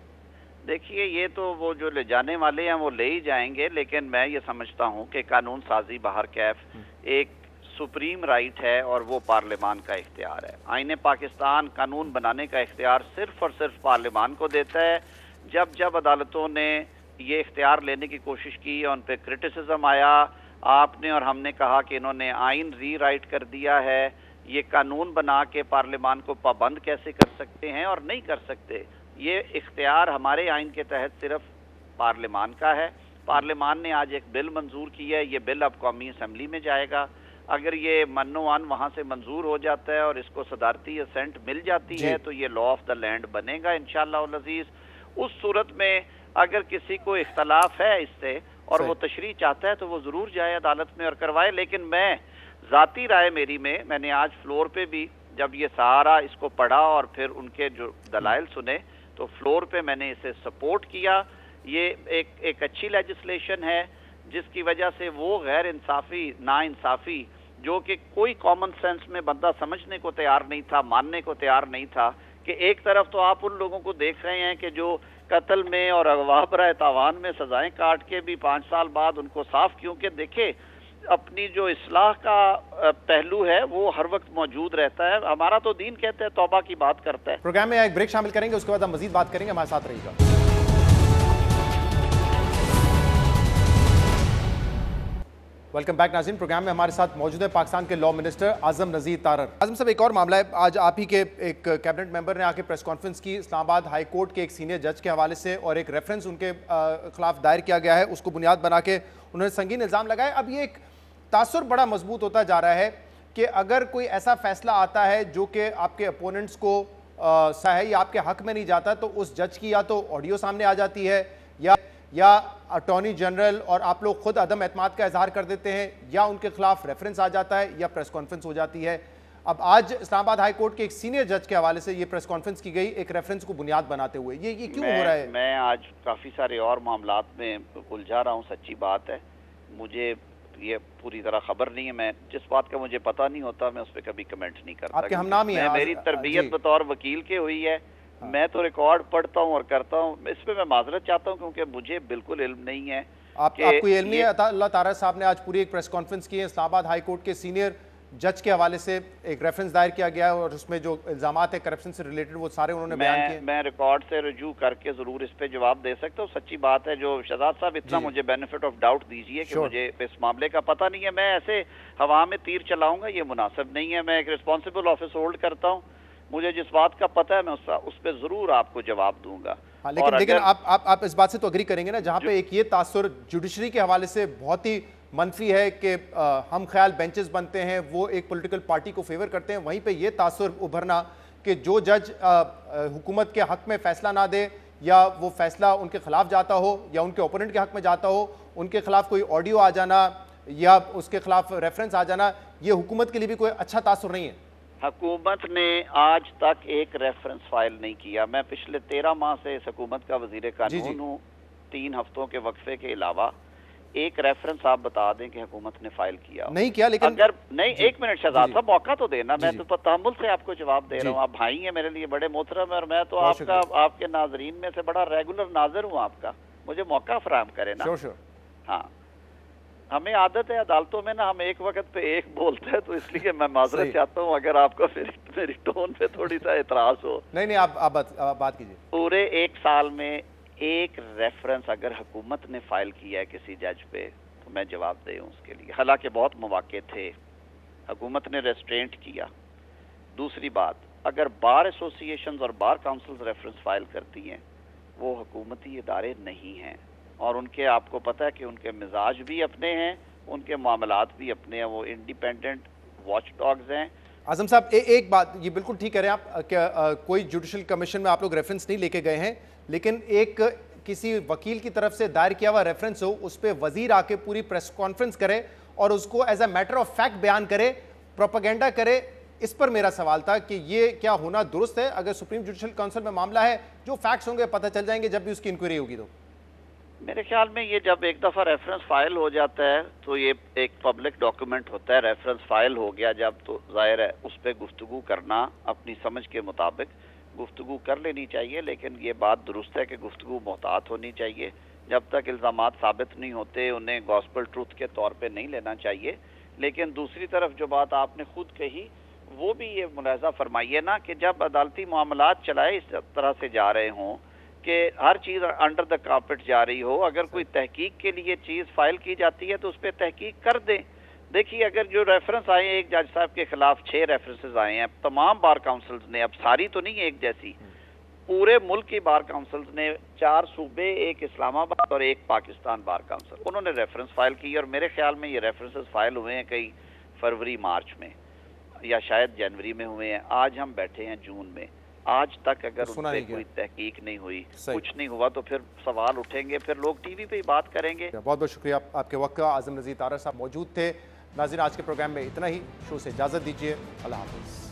देखिए, ये तो वो जो ले जाने वाले हैं वो ले ही जाएंगे, लेकिन मैं ये समझता हूँ कि कानून साजी बाहर कैफ एक सुप्रीम राइट है और वो पार्लियामान का इख्तियार है। आईने पाकिस्तान कानून बनाने का इख्तियार सिर्फ और सिर्फ पार्लियामान को देता है। जब जब अदालतों ने ये इख्तियार लेने की कोशिश की और उन पर क्रिटिसिज्म आया, आपने और हमने कहा कि इन्होंने आइन री राइट कर दिया है, ये कानून बना के पार्लियामान को पाबंद कैसे कर सकते हैं, और नहीं कर सकते। ये इख्तियार हमारे आइन के तहत सिर्फ पार्लियामान का है। पार्लियामान ने आज एक बिल मंजूर किया है, ये बिल अब कौमी असम्बली में जाएगा। अगर ये मन्नोआन वहाँ से मंजूर हो जाता है और इसको सदारती असेंट मिल जाती है तो ये लॉ ऑफ द लैंड बनेगा इंशाअल्लाह उल अजीज। उस सूरत में अगर किसी को इख्तलाफ है इससे और वो तशरीह चाहता है तो वो ज़रूर जाए अदालत में और करवाए। लेकिन मैं ज़ाती राय मेरी में, मैंने आज फ्लोर पे भी जब ये सारा इसको पढ़ा और फिर उनके जो दलाइल सुने तो फ्लोर पे मैंने इसे सपोर्ट किया। ये एक अच्छी लेजिस्लेशन है जिसकी वजह से वो गैर इंसाफ़ी, नाइंसाफ़ी जो कि कोई कॉमन सेंस में बंदा समझने को तैयार नहीं था, मानने को तैयार नहीं था, कि एक तरफ तो आप उन लोगों को देख रहे हैं कि जो कत्ल में और अगवा बराए तावान में सजाएं काट के भी 5 साल बाद उनको साफ, क्योंकि देखे अपनी जो इस्लाह का पहलू है वो हर वक्त मौजूद रहता है। हमारा तो दीन कहते हैं तौबा की बात करता है।
प्रोग्राम में एक ब्रेक शामिल करेंगे, उसके बाद हम मजीद बात करेंगे, हमारे साथ रहिएगा। वेलकम बैक नाज़रीन। प्रोग्राम में हमारे साथ मौजूद है पाकिस्तान के लॉ मिनिस्टर आजम नज़ीर तारर। आजम साहब, एक और मामला है, आज आप ही के एक कैबिनेट मेंबर ने आके प्रेस कॉन्फ्रेंस की, इस्लामाबाद हाई कोर्ट के एक सीनियर जज के हवाले से, और एक रेफरेंस उनके खिलाफ दायर किया गया है, उसको बुनियाद बना के उन्होंने संगीन इल्ज़ाम लगाए। अब ये एक तासुर बड़ा मजबूत होता जा रहा है कि अगर कोई ऐसा फैसला आता है जो कि आपके अपोनेंट्स को सही या आपके हक में नहीं जाता, तो उस जज की या तो ऑडियो सामने आ जाती है या अटॉर्नी जनरल और आप लोग खुद अदम एतमाद का इजहार कर देते हैं, या उनके खिलाफ रेफरेंस आ जाता है, या प्रेस कॉन्फ्रेंस हो जाती है। अब आज इस्लामाबाद हाई कोर्ट के एक सीनियर जज के हवाले से ये प्रेस कॉन्फ्रेंस की गई, एक रेफरेंस को बुनियाद बनाते हुए। ये क्यों हो रहा है?
मैं आज काफ़ी सारे और मामलात में उलझा रहा हूँ, सच्ची बात है। मुझे ये पूरी तरह खबर नहीं है, मैं जिस बात का मुझे पता नहीं होता मैं उस पर कभी कमेंट नहीं करता।
आपके हम नाम ही है।
मेरी तरबियत बतौर वकील के हुई है, मैं तो रिकॉर्ड पढ़ता हूँ और करता हूँ। इस पे मैं माजरत चाहता हूँ क्योंकि मुझे बिल्कुल इल्म नहीं है।
आपको इल्म नहीं है? अल्लाह तारा साहब ने आज पूरी एक प्रेस कॉन्फ्रेंस की है, इस्लामाबाद हाई कोर्ट के सीनियर जज के हवाले से एक रेफरेंस दायर किया गया है और उसमें जो इल्जामात है करप्शन से रिलेटेड वो सारे उन्होंने बयान किए।
मैं रिकॉर्ड से रजू करके जरूर इस पे जवाब दे सकता हूँ। सच्ची बात है, जो शहजाद साहब इतना मुझे बेनिफिट ऑफ डाउट दीजिए कि मुझे इस मामले का पता नहीं है, मैं ऐसे हवा में तीर चलाऊंगा ये मुनासिब नहीं है। मैं एक रिस्पॉन्सिबल ऑफिस होल्ड करता हूँ, मुझे जिस बात का पता है मैं उस पर जरूर आपको जवाब दूंगा।
हाँ, लेकिन आप इस बात से तो अग्री करेंगे ना, जहाँ पे एक ये तासुर जुडिशरी के हवाले से बहुत ही मनफी है कि हम ख्याल बेंचेस बनते हैं, वो एक पॉलिटिकल पार्टी को फेवर करते हैं, वहीं पे ये तासुर उभरना कि जो जज हुकूमत के हक में फैसला ना दे या वो फैसला उनके खिलाफ जाता हो या उनके ओपोनेंट के हक में जाता हो, उनके खिलाफ कोई ऑडियो आ जाना या उसके खिलाफ रेफरेंस आ जाना, ये हुकूमत के लिए भी कोई अच्छा तासुर नहीं है।
हुकूमत ने आज तक एक रेफरेंस फाइल नहीं किया। मैं पिछले 13 माह से इस हुकूमत का वजीर कानून हूँ। 3 हफ्तों के वक्फे के अलावा एक रेफरेंस आप बता दें कि हुकूमत ने फाइल किया
नहीं किया। लेकिन
अगर नहीं, 1 मिनट शहजाद साहब मौका तो देना, मैं तो तहम्मुल से आपको जवाब दे रहा हूँ। आप भाई हैं मेरे लिए, बड़े मोहतरम है, और मैं तो आपके नाजरीन में से बड़ा रेगुलर नाजर हूँ आपका, मुझे मौका फराहम करे ना। हाँ, हमें आदत है अदालतों में ना, हम एक वक्त पे एक बोलते हैं, तो इसलिए मैं माजरत चाहता हूँ अगर आपको मेरी टोन पे थोड़ी सा एतराज हो।
नहीं, आप बात कीजिए।
पूरे 1 साल में एक रेफरेंस अगर हुकूमत ने फाइल किया है किसी जज पे तो मैं जवाब दे उसके लिए। हालांकि बहुत मौके थे, हुकूमत ने रेस्ट्रेंट किया। दूसरी बात, अगर बार एसोसिएशन और बार काउंसिल्स रेफरेंस फाइल करती हैं, वो हुकूमती इदारे नहीं हैं और उनके, आपको पता है कि उनके मिजाज भी अपने हैं, उनके मामलात भी अपने हैं, वो इंडिपेंडेंट वॉच डॉग्स हैं।
आजम साहब, एक बात ये बिल्कुल ठीक कह रहे हैं आप, क्या कोई जुडिशल कमीशन में आप लोग रेफरेंस नहीं लेके गए हैं, लेकिन एक किसी वकील की तरफ से दायर किया हुआ रेफरेंस हो, उस पर वजीर आके पूरी प्रेस कॉन्फ्रेंस करे और उसको as a matter of fact बयान करे, प्रोपेगेंडा करे, इस पर मेरा सवाल था कि ये क्या होना दुरुस्त है? अगर सुप्रीम जुडिशल काउंसिल में मामला है, जो फैक्ट्स होंगे पता चल जाएंगे जब भी उसकी इंक्वायरी होगी। तो
मेरे ख्याल में ये जब एक दफ़ा रेफरेंस फाइल हो जाता है तो ये एक पब्लिक डॉक्यूमेंट होता है। रेफरेंस फाइल हो गया जब, तो जाहिर है उस पर गुफ्तगू करना अपनी समझ के मुताबिक गुफ्तगू कर लेनी चाहिए, लेकिन ये बात दुरुस्त है कि गुफ्तगू मोहतात होनी चाहिए। जब तक इल्ज़ामात साबित नहीं होते उन्हें गॉस्पेल ट्रूथ के तौर पे नहीं लेना चाहिए। लेकिन दूसरी तरफ जो बात आपने खुद कही, वो भी ये मुलाहजा फरमाइए ना कि जब अदालती मामलात चलाए इस तरह से जा रहे हों कि हर चीज़ अंडर द कारपेट जा रही हो, अगर कोई तहकीक के लिए चीज़ फाइल की जाती है तो उस पर तहकीक कर दें। देखिए, अगर जो रेफरेंस आए, एक जज साहब के खिलाफ 6 रेफरेंसेस आए हैं तमाम बार काउंसिल्स ने, अब सारी तो नहीं है एक जैसी, पूरे मुल्क की बार काउंसिल्स ने, 4 सूबे, एक इस्लामाबाद और एक पाकिस्तान बार काउंसिल, उन्होंने रेफरेंस फाइल की और मेरे ख्याल में ये रेफरेंसेस फाइल हुए हैं कई फरवरी मार्च में या शायद जनवरी में हुए हैं। आज हम बैठे हैं जून में, आज तक अगर उन पे कोई तहकीक नहीं हुई, कुछ नहीं हुआ, तो फिर सवाल उठेंगे, फिर लोग टीवी पे ही बात करेंगे।
बहुत बहुत शुक्रिया आपके वक्त का। आजम नज़ीर तारर साहब मौजूद थे। नाज़रीन, आज के प्रोग्राम में इतना ही। शो से इजाज़त दीजिए। अल्लाह हाफ़िज़।